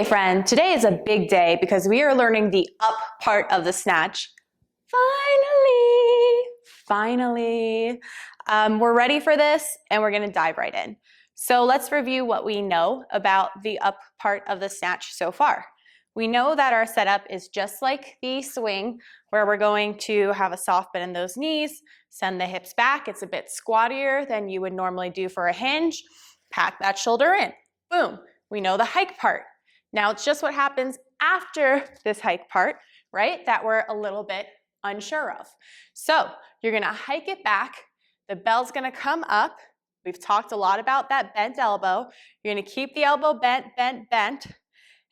friend, today is a big day because we are learning the up part of the snatch. Finally. We're ready for this and we're gonna dive right in. So let's review what we know about the up part of the snatch so far. We know that our setup is just like the swing, where we're going to have a soft bend in those knees, send the hips back. It's a bit squattier than you would normally do for a hinge. Pack that shoulder in, boom. We know the hike part. Now it's just what happens after this hike part, right? That we're a little bit unsure of. So you're gonna hike it back. The bell's gonna come up. We've talked a lot about that bent elbow. You're gonna keep the elbow bent.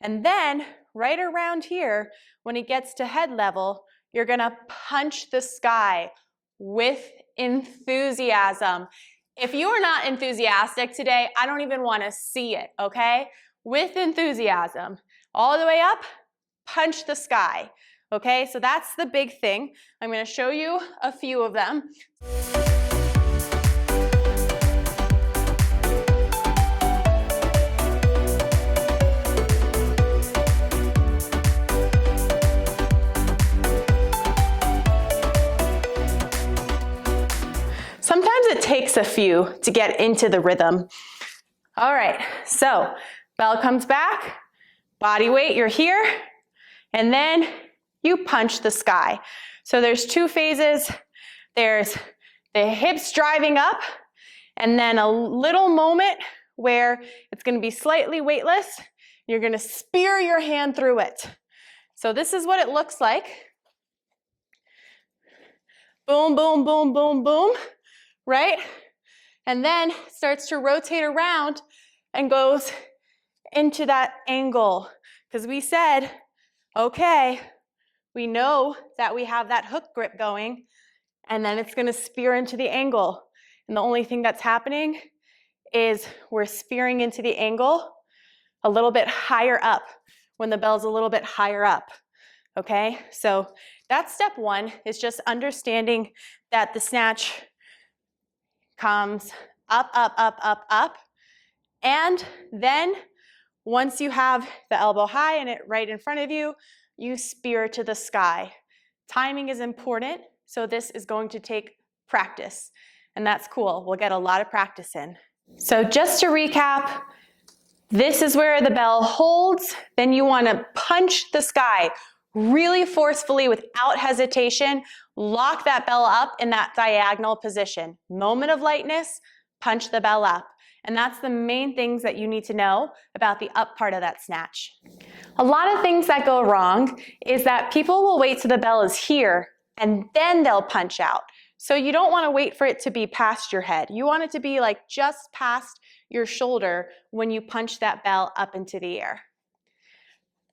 And then right around here, when it gets to head level, you're gonna punch the sky with enthusiasm. If you are not enthusiastic today, I don't even wanna see it, okay? With enthusiasm. All the way up, punch the sky, okay? So that's the big thing. I'm gonna show you a few of them. Sometimes it takes a few to get into the rhythm. All right, so bell comes back, body weight, you're here, and then you punch the sky. So there's two phases. There's the hips driving up, and then a little moment where it's gonna be slightly weightless. You're gonna spear your hand through it. So this is what it looks like. Boom, boom, boom, boom, boom. Right? And then starts to rotate around and goes into that angle. Because we said, okay, we know that we have that hook grip going, and then it's gonna spear into the angle. And the only thing that's happening is we're spearing into the angle a little bit higher up when the bell's a little bit higher up. Okay? So that's step one, is just understanding that the snatch comes up, and then once you have the elbow high and it right in front of you, you spear to the sky. Timing is important, so this is going to take practice, and that's cool. We'll get a lot of practice in. So just to recap, this is where the bell holds, then you want to punch the sky really forcefully without hesitation. Lock that bell up in that diagonal position. Moment of lightness, punch the bell up. And that's the main things that you need to know about the up part of that snatch. A lot of things that go wrong is that people will wait till the bell is here and then they'll punch out. So you don't want to wait for it to be past your head. You want it to be like just past your shoulder when you punch that bell up into the air.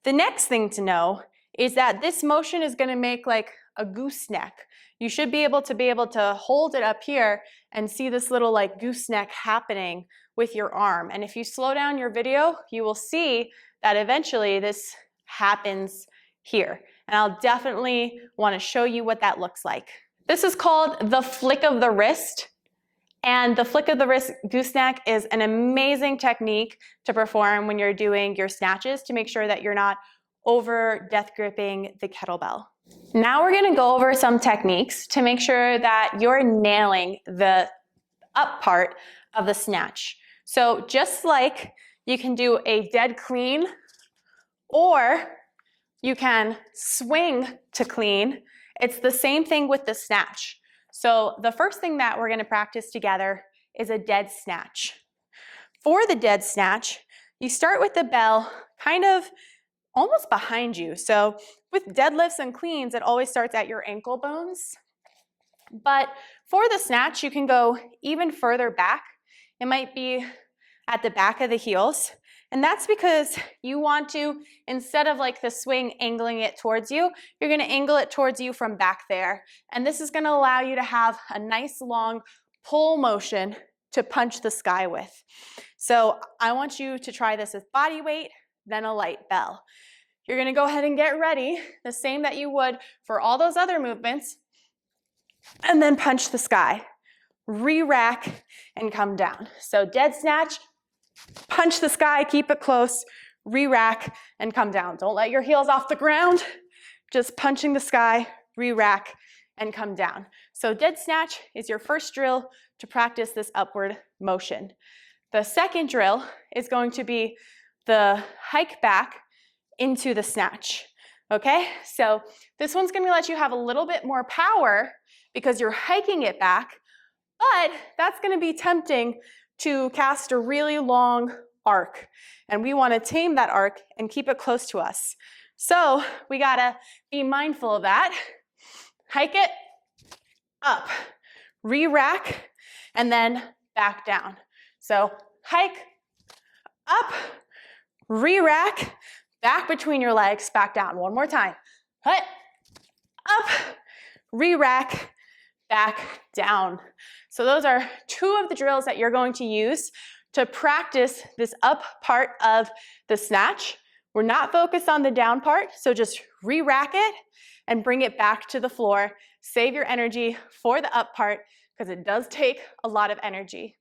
The next thing to know is that this motion is going to make like a gooseneck. You should be able to hold it up here and see this little like gooseneck happening with your arm. And if you slow down your video, you will see that eventually this happens here. And I'll definitely want to show you what that looks like. This is called the flick of the wrist. And the flick of the wrist gooseneck is an amazing technique to perform when you're doing your snatches to make sure that you're not over death gripping the kettlebell. Now we're gonna go over some techniques to make sure that you're nailing the up part of the snatch. So just like you can do a dead clean, or you can swing to clean, it's the same thing with the snatch. So the first thing that we're gonna practice together is a dead snatch. For the dead snatch, you start with the bell kind of almost behind you. So with deadlifts and cleans, it always starts at your ankle bones. But for the snatch, you can go even further back. It might be at the back of the heels. And that's because you want to, instead of like the swing angling it towards you, you're gonna angle it towards you from back there. And this is gonna allow you to have a nice long pull motion to punch the sky with. So I want you to try this with body weight, then a light bell. You're gonna go ahead and get ready, the same that you would for all those other movements, and then punch the sky. Re-rack and come down. So dead snatch, punch the sky, keep it close, re-rack, and come down. Don't let your heels off the ground. Just punching the sky, re-rack, and come down. So dead snatch is your first drill to practice this upward motion. The second drill is going to be the hike back into the snatch. Okay, so this one's gonna let you have a little bit more power because you're hiking it back, but that's gonna be tempting to cast a really long arc. And we wanna tame that arc and keep it close to us. So we gotta be mindful of that. Hike it up, re-rack, and then back down. So hike, up, re-rack, back between your legs, back down. One more time. Hut, up, re-rack, back down. So those are two of the drills that you're going to use to practice this up part of the snatch. We're not focused on the down part, so just re-rack it and bring it back to the floor. Save your energy for the up part because it does take a lot of energy.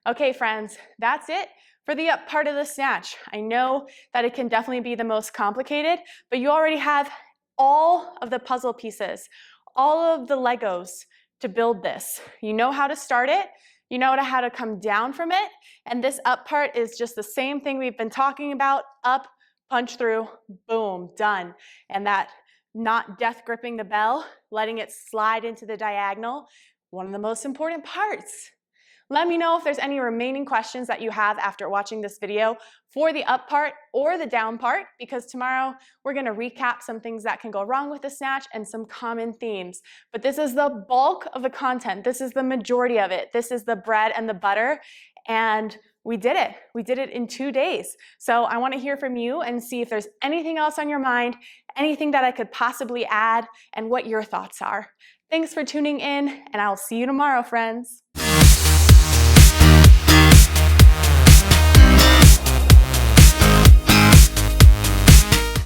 Okay, friends, that's it for the up part of the snatch. I know that it can definitely be the most complicated, but you already have all of the puzzle pieces, all of the Legos to build this. You know how to start it, you know how to come down from it, and this up part is just the same thing we've been talking about. Up, punch through, boom, done. And that not death gripping the bell, letting it slide into the diagonal, one of the most important parts. Let me know if there's any remaining questions that you have after watching this video for the up part or the down part, because tomorrow we're gonna recap some things that can go wrong with the snatch and some common themes. But this is the bulk of the content. This is the majority of it. This is the bread and the butter, and we did it. We did it in 2 days. So I wanna hear from you and see if there's anything else on your mind, anything that I could possibly add, and what your thoughts are. Thanks for tuning in, and I'll see you tomorrow, friends.